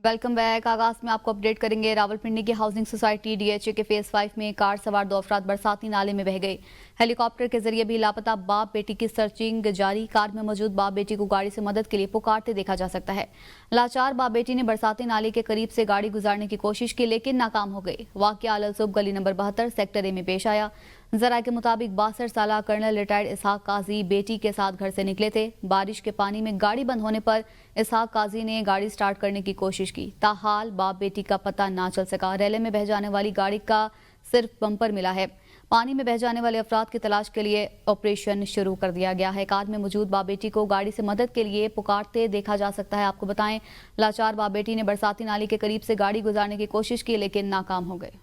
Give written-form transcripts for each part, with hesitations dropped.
Welcome back. आगाज में आपको अपडेट करेंगे। रावलपिंडी की हाउसिंग सोसाइटी डीएचए के फेज 5 में कार सवार 2 अफराद बरसाती नाले में बह गए। हेलीकॉप्टर के जरिए भी लापता बाप बेटी की सर्चिंग जारी। कार में मौजूद बाप बेटी को गाड़ी से मदद के लिए पुकारते देखा जा सकता है। लाचार बाप बेटी ने बरसाती नाले के करीब से गाड़ी गुजारने की कोशिश की, लेकिन नाकाम हो गई। वाकया अलसुब गली नंबर 72 सेक्टर ए में पेश आया। जरा के मुताबिक 62 साल कर्नल रिटायर्ड इसहाक काजी बेटी के साथ घर से निकले थे। बारिश के पानी में गाड़ी बंद होने पर इसहाक काजी ने गाड़ी स्टार्ट करने की कोशिश की, ताहाल बाप बेटी का पता ना चल सका। रैले में बह जाने वाली गाड़ी का सिर्फ बम्पर मिला है। पानी में बह जाने वाले अफराद की तलाश के लिए ऑपरेशन शुरू कर दिया गया है। कार में मौजूद बाप बेटी को गाड़ी से मदद के लिए पुकारते देखा जा सकता है। आपको बताएं, लाचार बाप बेटी ने बरसाती नाली के करीब से गाड़ी गुजारने की कोशिश की, लेकिन नाकाम हो गए।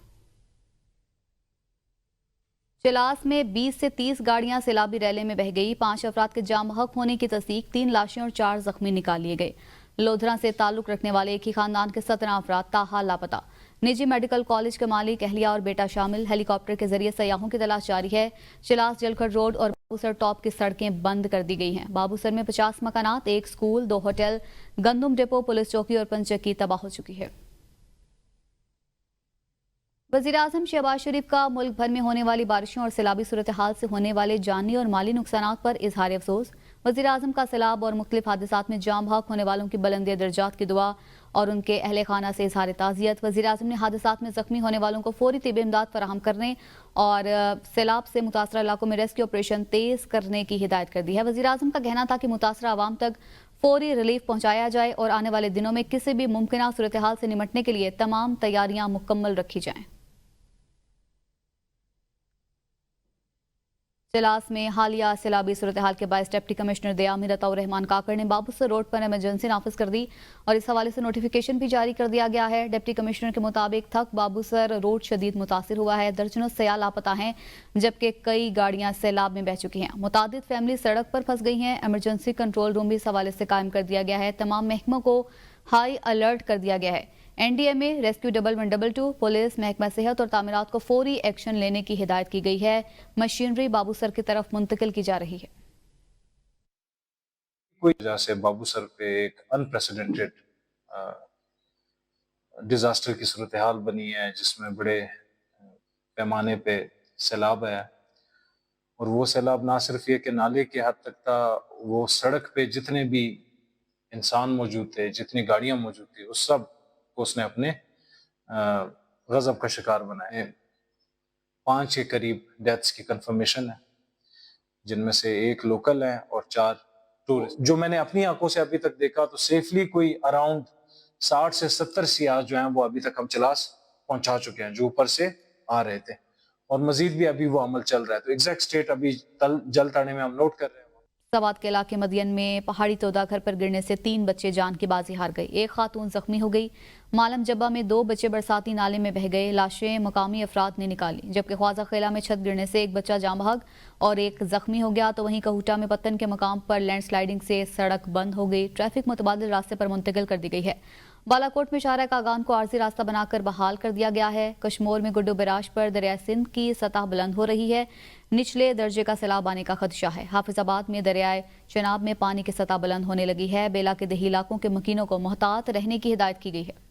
चिलास में 20 से 30 गाड़ियां सैलाबी रैले में बह गई। 5 अफराद के जाम हक होने की तस्दीक, 3 लाशें और 4 जख्मी निकाल लिए गए। लोधरा से ताल्लुक रखने वाले एक ही खानदान के 17 अफराद ताहाल लापता। निजी मेडिकल कॉलेज के मालिक, अहलिया और बेटा शामिल। हेलीकॉप्टर के जरिए सयाहों की तलाश जारी है। चिलास जलखड़ रोड और बाबूसर टॉप की सड़कें बंद कर दी गई हैं। बाबूसर में 50 मकानात, 1 स्कूल, 2 होटल, गंदुम डिपो, पुलिस चौकी और पंचक्की तबाह हो चुकी है। वज़ीर-ए-आज़म शहबाज शरीफ का मुल्क भर में होने वाली बारिशों और सैलाबी सूरत हाल से होने वाले जानी और माली नुकसानात पर इजहार अफसोस। वज़ीर-ए-आज़म का सैलाब और मुख्तलिफ हादसात में जाम हक होने वालों की बुलंद दर्जात की दुआ और उनके अहले खाना से इजहार ताज़ियत। वज़ीर-ए-आज़म ने हादसात में जख्मी होने वालों को फौरी तिब्बी इमदाद फराहम करने और सैलाब से मुतासरा इलाकों में रेस्क्यू ऑपरेशन तेज करने की हिदायत कर दी है। वज़ीर-ए-आज़म का कहना था कि मुतासरा आवाम तक फौरी रिलीफ पहुंचाया जाए और आने वाले दिनों में किसी भी मुमकिन सूरत हाल से निमटने के लिए तमाम तैयारियां मुकम्मल रखी जाएं। चिलास में हालिया सैलाबी सूरत हाल के बायस डिप्टी कमिश्नर दया मीरत और रहमान काकड़ ने बाबूसर रोड पर इमरजेंसी नाफिज कर दी और इस हवाले से नोटिफिकेशन भी जारी कर दिया गया है। डिप्टी कमिश्नर के मुताबिक थक बाबूसर रोड शदीद मुतासिर हुआ है। दर्जनों सयाह लापता हैं, जबकि कई गाड़ियां सैलाब में बह चुकी हैं। मुतादिद फैमिली सड़क पर फंस गई हैं। इमरजेंसी कंट्रोल रूम भी इस हवाले से कायम कर दिया गया है। तमाम महकमों को हाई अलर्ट कर दिया गया है। एनडीएमए, रेस्क्यू 1112, पुलिस, महकमा सेहत और तामीरात को फौरी एक्शन लेने की हिदायत की गई है। मशीनरी बाबूसर की तरफ मुंतकिल की जा रही है। कोई वजह से बाबूसर पे एक अनप्रेसिडेंटेड डिजास्टर की सूरत हाल बनी है, जिसमें बड़े पैमाने पे सैलाब है। और वो सैलाब ना सिर्फ ये कि नाले के हद तक था, वो सड़क पे जितने भी इंसान मौजूद थे, जितनी गाड़ियां मौजूद थी, उस सब को उसने अपने गजब का शिकार बनाया। 5 के करीब डेथ्स की कंफर्मेशन है, जिनमें से 1 लोकल है और 4 टूरिस्ट। जो मैंने अपनी आंखों से अभी तक देखा तो सेफली कोई अराउंड 60 से 70 सियाह जो हैं वो अभी तक हम चिलास पहुंचा चुके हैं, जो ऊपर से आ रहे थे, और मजीद भी अभी वो अमल चल रहा है। तो एग्जैक्ट स्टेट अभी जल ताने में हम नोट कर रहे हैं। सवात के इलाके मदियन में पहाड़ी तोदा घर पर गिरने से 3 बच्चे जान की बाजी हार गए। 1 खातून जख्मी हो गई। मालम जब्बा में 2 बच्चे बरसाती नाले में बह गए। लाशें मकामी अफराद ने निकाली, जबकि ख्वाजा खेला में छत गिरने से 1 बच्चा जाम बहक और 1 जख्मी हो गया। तो वहीं कहूटा में पत्तन के मकाम पर लैंडस्लाइडिंग से सड़क बंद हो गई। ट्रैफिक मुतबादिल रास्ते पर मुंतकिल कर दी गई है। बालाकोट में शाहरा कागान को आर्जी रास्ता बनाकर बहाल कर दिया गया है। कश्मोर में गुड्डू बराज पर दरिया सिंध की सतह बुलंद हो रही है। निचले दर्जे का सैलाब आने का खदशा है। हाफिजाबाद में दरियाए चनाब में पानी की सतह बुलंद होने लगी है। बेला के दही इलाकों के मकीनों को मोहतात रहने की हिदायत की गई है।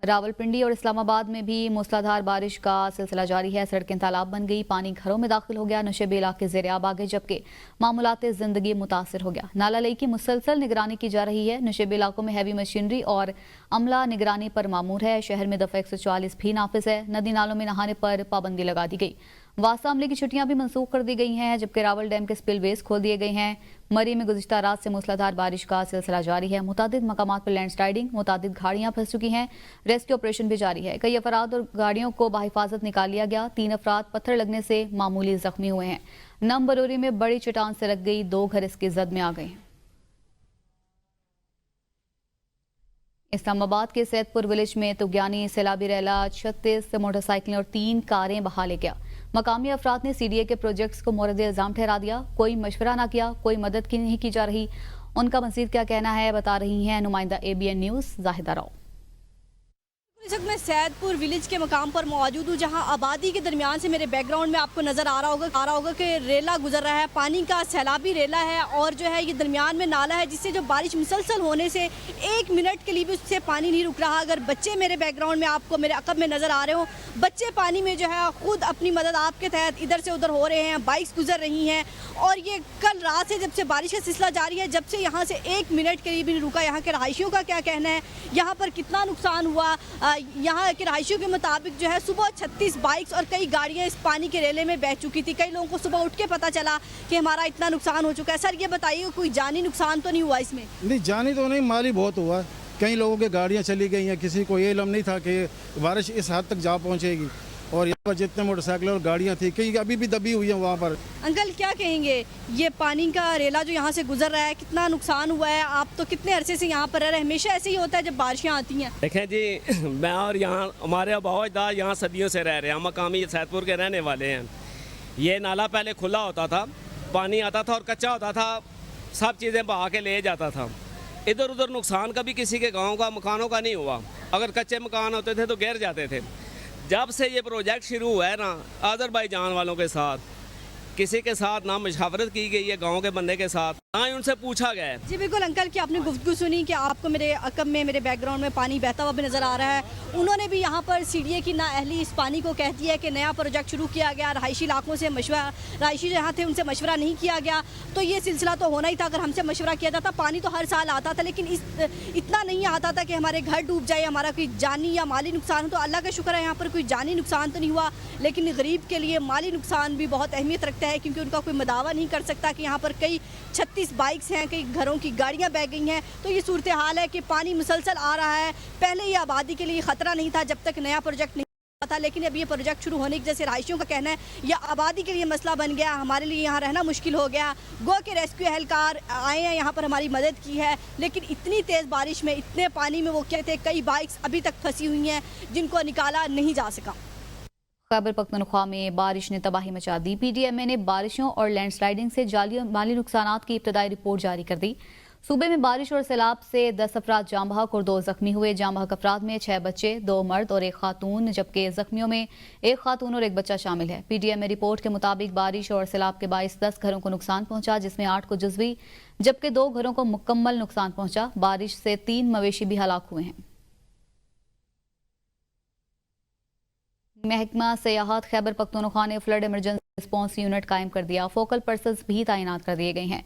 रावलपिंडी और इस्लामाबाद में भी मूसलाधार बारिश का सिलसिला जारी है। सड़कें तालाब बन गई, पानी घरों में दाखिल हो गया। नशेबी इलाके ज़ेर-ए-आब आ गए, जबकि मामूलाते ज़िंदगी मुतासिर हो गया। नाला लई की मुसलसल निगरानी की जा रही है। नशेबी इलाकों में हैवी मशीनरी और अमला निगरानी पर मामूर है। शहर में दफ़ा 144 भी नाफिज है। नदी नालों में नहाने पर पाबंदी लगा दी गई। वासा अमले की छुट्टियां भी मनसूख कर दी गई हैं, जबकि रावल डैम के स्पिलवेज खोल दिए गए हैं। मरी में गुज़िश्ता रात से मूसलाधार बारिश का सिलसिला जारी है। मुतादिद मकामात पर लैंडस्लाइडिंग, मुतादिद गाड़ियां फंस चुकी हैं। रेस्क्यू ऑपरेशन भी जारी है। कई अफराद और गाड़ियों को बाहिफाजत निकाल लिया गया। 3 अफराद पत्थर लगने से मामूली जख्मी हुए हैं। नमबरोरी में बड़ी चट्टान से लग गई, 2 घर इसकी जद में आ गए। इस्लामाबाद के सैदपुर विलेज में तुगयानी सैलाबी रैला 36 मोटरसाइकिलें और 3 कारें बहा ले गया। मकामी अफराद ने सीडीए के प्रोजेक्ट्स को मोरद इल्जाम ठहरा दिया। कोई मशवरा ना किया, कोई मदद की नहीं की जा रही। उनका मजीद क्या कहना है, बता रही हैं नुमाइंदा एबीएन न्यूज जाहिदा राव। इस वक्त मैं सैदपुर विलेज के मकाम पर मौजूद हूँ, जहाँ आबादी के दरमियान से मेरे बैकग्राउंड में आपको नज़र आ रहा होगा कि रेला गुजर रहा है, पानी का सैलाबी रेला है और जो है ये दरमियान में नाला है, जिससे जो बारिश मुसलसल होने से 1 मिनट के लिए भी उससे पानी नहीं रुक रहा। अगर बच्चे मेरे बैकग्राउंड में आपको मेरे अकब में नज़र आ रहे हो, बच्चे पानी में जो है खुद अपनी मदद आपके तहत इधर से उधर हो रहे हैं, बाइक्स गुजर रही हैं। और ये कल रात से जब से बारिश का सिलसिला जारी है, जब से यहाँ से 1 मिनट के लिए भी नहीं रुका। यहाँ के रहायशियों का क्या कहना है, यहाँ पर कितना नुकसान हुआ? यहाँ के रहायशियों के मुताबिक जो है सुबह 36 बाइक्स और कई गाड़ियाँ इस पानी के रेले में बह चुकी थी। कई लोगों को सुबह उठ के पता चला कि हमारा इतना नुकसान हो चुका है। सर ये बताइए, कोई जानी नुकसान तो नहीं हुआ इसमें? नहीं, जानी तो नहीं, माली बहुत हुआ। कई लोगों की गाड़ियाँ चली गई हैं, किसी को ये इल्म नहीं था कि बारिश इस हद तक जा पहुँचेगी। और यहाँ पर जितने मोटरसाइकिल और गाड़ियाँ थी, कई अभी भी दबी हुई हैं वहाँ पर। अंकल क्या कहेंगे, ये पानी का रेला जो यहाँ से गुजर रहा है, कितना नुकसान हुआ है? आप तो कितने अरसे से यहाँ पर रह रहे हैं, हमेशा ऐसे ही होता है जब बारिशें आती हैं? देखें जी, मैं और यहाँ हमारे अबावजदार यहाँ सदियों से रह रहे हैं, हम मकामी सैदपुर के रहने वाले हैं। ये नाला पहले खुला होता था, पानी आता था और कच्चा होता था, सब चीज़ें बहा के ले जाता था। इधर उधर नुकसान कभी किसी के गाँव का मकानों का नहीं हुआ। अगर कच्चे मकान होते थे तो गिर जाते थे। जब से ये प्रोजेक्ट शुरू हुआ है ना, अज़रबैजान वालों के साथ किसी के साथ ना मशावरत की गई है, गांव के बंदे के साथ ना ही उनसे पूछा गया है। जी बिल्कुल अंकल, कि आपने गुफ्तगू सुनी कि आपको मेरे अकब में मेरे बैकग्राउंड में पानी बहता हुआ भी नज़र आ रहा है। उन्होंने भी यहाँ पर सीडीए की नाअहली इस पानी को कहती है कि नया प्रोजेक्ट शुरू किया गया, रहायशी इलाकों से मशवरा, रहायशी जहाँ थे उनसे मशवरा नहीं किया गया। तो ये सिलसिला तो होना ही था, अगर हमसे मशवरा किया जाता। पानी तो हर साल आता था, लेकिन इतना नहीं आता था कि हमारे घर डूब जाए, हमारा कोई जानी या माली नुकसान हो। तो अल्लाह का शुक्र है यहाँ पर कोई जानी नुकसान तो नहीं हुआ, लेकिन गरीब के लिए माली नुकसान भी बहुत अहमियत रखता है, क्योंकि उनका कोई दावा नहीं कर सकता कि यहाँ पर कई 36 बाइक्स हैं, कई घरों की गाड़ियां बह गई हैं। तो ये सूरत हाल है कि पानी मुसलसल आ रहा है। पहले ये आबादी के लिए ख़तरा नहीं था जब तक नया प्रोजेक्ट नहीं था, लेकिन अब ये प्रोजेक्ट शुरू होने की वजह से रहायशियों का कहना है यह आबादी के लिए मसला बन गया, हमारे लिए यहाँ रहना मुश्किल हो गया। गो के रेस्क्यू एहलकार आए हैं, यहाँ पर हमारी मदद की है, लेकिन इतनी तेज़ बारिश में, इतने पानी में वो कहते हैं कई बाइक्स अभी तक फंसी हुई हैं जिनको निकाला नहीं जा सका। खैबर पख्तूनख्वा में बारिश ने तबाही मचा दी। पीडीएमए ने बारिशों और लैंडस्लाइडिंग से माली नुकसानात की इब्तदाई रिपोर्ट जारी कर दी। सूबे में बारिश और सैलाब से 10 अफराद जाँ बहक और 2 जख्मी हुए। जाँ बहक अफराद में 6 बच्चे, 2 मर्द और 1 खातून, जबकि जख्मियों में 1 खातून और 1 बच्चा शामिल है। पीडीएमए रिपोर्ट के मुताबिक बारिश और सैलाब के बाइस 10 घरों को नुकसान पहुंचा, जिसमें 8 को जुज़वी जबकि 2 घरों को मुकम्मल नुकसान पहुंचा। बारिश से 3 मवेशी भी हलाक हुए हैं। महकमा सयाहत खैबर पख्तूनख्वा ने फ्लड इमरजेंसी रिस्पॉन्स यूनिट कायम कर दिया। फोकल पर्सन्स भी तैनात कर दिए गए हैं।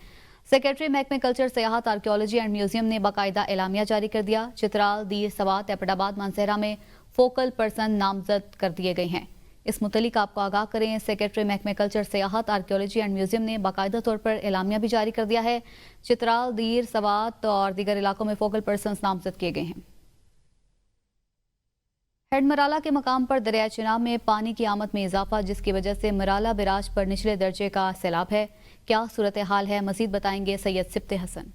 सेक्रेटरी महकमे कल्चर, सयाहत, आर्कियोलॉजी एंड म्यूजियम ने बाकायदा एलामिया जारी कर दिया। चित्राल, दीर, सवात, एपटाबाद, मानसहरा में फोकल पर्सन नामजद कर दिए गए हैं। इस मुतलिक आपको आगाह करें, सेक्रेटरी महकमे कल्चर, सयाहत, आर्कियोलॉजी एंड म्यूजियम ने बाकायदा तौर पर एलामिया भी जारी कर दिया है। चित्राल, दीर, सवात और दीगर इलाकों में फोकल पर्सन नामजद किए गए हैं। हेड मराला के मकाम पर दरिया चिनाब में पानी की आमद में इजाफा, जिसकी वजह से मराला बिराज पर निचले दर्जे का सैलाब है। क्या सूरत हाल है, मजीद बताएंगे सैयद सिब्ते हसन।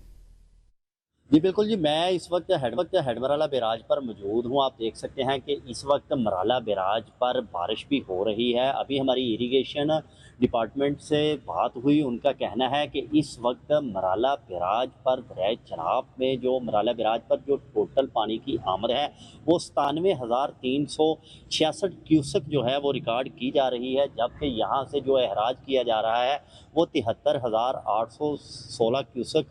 जी बिल्कुल जी, मैं इस वक्त हेड मराला बैराज पर मौजूद हूँ। आप देख सकते हैं कि इस वक्त मराला बैराज पर बारिश भी हो रही है। अभी हमारी इरिगेशन डिपार्टमेंट से बात हुई, उनका कहना है कि इस वक्त मराला बैराज पर दरिया चनाब में जो मराला बैराज पर जो टोटल पानी की आमद है वो 97,366 क्यूसेक जो है वो रिकॉर्ड की जा रही है, जबकि यहाँ से जो एहराज किया जा रहा है वो 73,816 क्यूसेक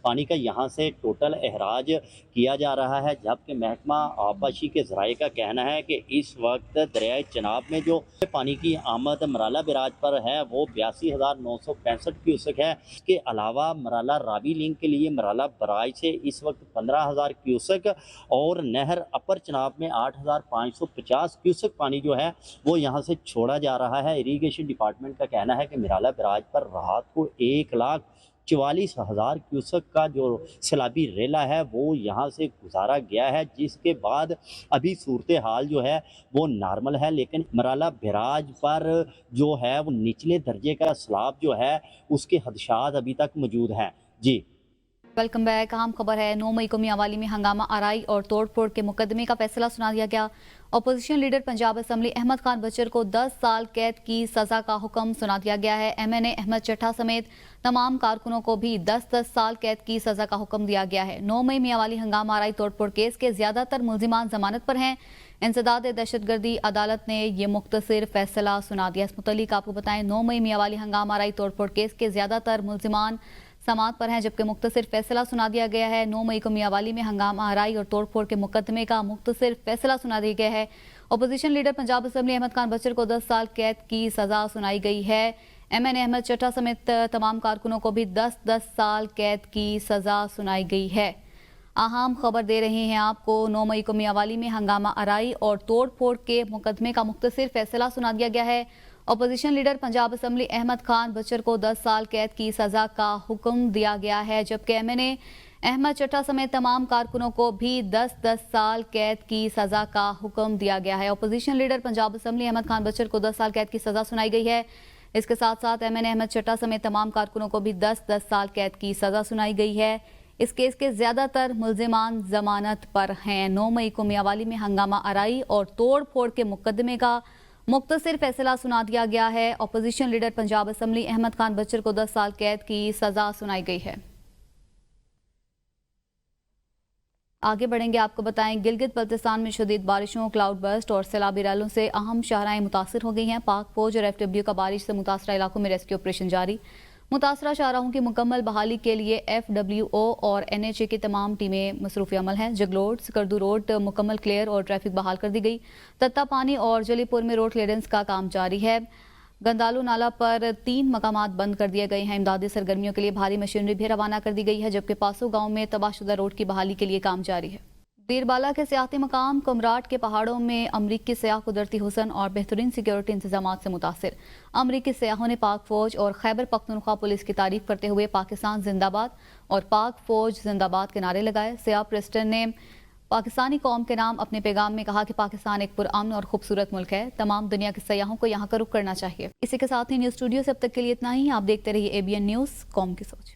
पानी का यहाँ से टोटल एहराज किया जा रहा है। जबकि महकमा आबपाशी के ज़राए का कहना है कि इस वक्त दरियाए चनाब में जो पानी की आमद मराला बैराज पर है वो 82,965 क्यूसेक है। इसके अलावा मराला रावी लिंक के लिए मराला बैराज से इस वक्त 15,000 क्यूसेक और नहर अपर चनाब में 8,550 क्यूसेक पानी जो है वो यहाँ से छोड़ा जा रहा है। इरीगेशन डिपार्टमेंट का कहना है कि मराला बैराज पर रात को 1,44,000 क्यूसेक का जो सैलाबी रेला है वो यहाँ से गुजारा गया है, जिसके बाद अभी सूरत हाल जो है वो नॉर्मल है। लेकिन मराला बैराज पर जो है वो निचले दर्जे का सैलाब जो है उसके खदशात अभी तक मौजूद हैं। जी वेलकम बैक। अहम खबर है, 9 मई को मियांवाली में हंगामा आराई और तोड़फोड़ के मुकदमे का फैसला सुना दिया गया। Opposition leader Punjab assembly Ahmad Khan Bachar को 10 साल कैद की सजा का हुक्म सुना दिया गया है। MNA अहमद चट्ठा समेत तमाम कारकुनों को भी 10-10 साल कैद की सजा का हुक्म दिया गया है। 9 मई मियांवाली हंगामा आराई तोड़फोड़ केस के ज्यादातर मुल्जिमान जमानत पर हैं। इंसदाद दहशतगर्दी अदालत ने ये मुख्तसर फैसला सुना दिया। इस मुतालिक आपको बताएं 9 मई मियांवाली हंगामा आराई तोड़फोड़ केस के ज्यादातर मुल्जिमान समात पर हैं, जबकि मुख्तसर फैसला सुना दिया गया है। 9 मई को मियांवाली में हंगामा आराई और तोड़फोड़ के मुकदमे का मुख्तसर फैसला सुना दिया गया है। Opposition leader Punjab assembly Ahmad Khan Bachar को 10 साल कैद की सजा सुनाई गई है। MN अहमद चट्टा समेत तमाम कारकुनों को भी 10-10 साल कैद की सजा सुनाई गई है। अहम खबर दे रहे हैं आपको, 9 मई को मियांवाली में हंगामा आराई और तोड़फोड़ के मुकदमे का मुख्तसर फैसला सुना दिया गया है। Opposition leader Punjab assembly Ahmad Khan Bachar को 10 साल कैद की सजा का हुक्म दिया गया है, जबकि MNA अहमद चट्टा समेत तमाम कारकुनों को भी 10-10 साल कैद की सजा का हुक्म दिया गया है। Opposition leader Punjab assembly Ahmad Khan Bachar को 10 साल कैद की सजा सुनाई गई है। इसके साथ साथ MNA अहमद चट्टा समेत तमाम कारकुनों को भी 10-10 साल कैद की सजा सुनाई गई है। इस केस के ज्यादातर मुल्जिमान जमानत पर हैं। 9 मई को मियांवाली में हंगामा आराई और तोड़ फोड़ के मुकदमे का मुख्तसर फैसला सुना दिया गया है। Opposition leader Punjab assembly Ahmad Khan Bachar को 10 साल कैद की सजा सुनाई गई है। आगे बढ़ेंगे, आपको बताएं गिलगित बल्तिस्तान में शदीद बारिशों, क्लाउड बर्स्ट और सैलाबी रैलों से अहम शाहराएं मुतासर हो गई हैं। पाक फौज और FW का बारिश से मुतासरा इलाकों में रेस्क्यू ऑपरेशन जारी। मुतासरा शाहराहों की मुकम्मल बहाली के लिए FWO और NHA की तमाम टीमें मसरूफ़ अमल हैं। जगलोड सिकरदू रोड मुकम्मल क्लियर और ट्रैफिक बहाल कर दी गई। तत्ता पानी और जलीपुर में रोड क्लियरेंस का काम जारी है। गंदालू नाला पर 3 मकामात बंद कर दिए गए हैं। इमदादी सरगर्मियों के लिए भारी मशीनरी भी रवाना कर दी गई है, जबकि पासो गांव में तबाहशुदा रोड की बहाली के लिए काम जारी है। बीरबाला के सियाहती मकाम कुमराट के पहाड़ों में अमरीकी सयाह कुदरती हुसन और बेहतरीन सिक्योरिटी इंतजाम से मुतासिर। अमरीकी सयाहों ने पाक फौज और खैबर पख्तूनख्वा पुलिस की तारीफ करते हुए पाकिस्तान जिंदाबाद और पाक फौज जिंदाबाद के नारे लगाए। सयाह प्रेस्टन ने पाकिस्तानी कौम के नाम अपने पैगाम में कहा कि पाकिस्तान एक पुरअमन और खूबसूरत मुल्क है। तमाम दुनिया के सयाहों को यहाँ का रुख करना चाहिए। इसी के साथ ही न्यूज़ स्टूडियो से अब तक के लिए इतना ही। आप देखते रहिए ABN न्यूज़, कौम की सोच।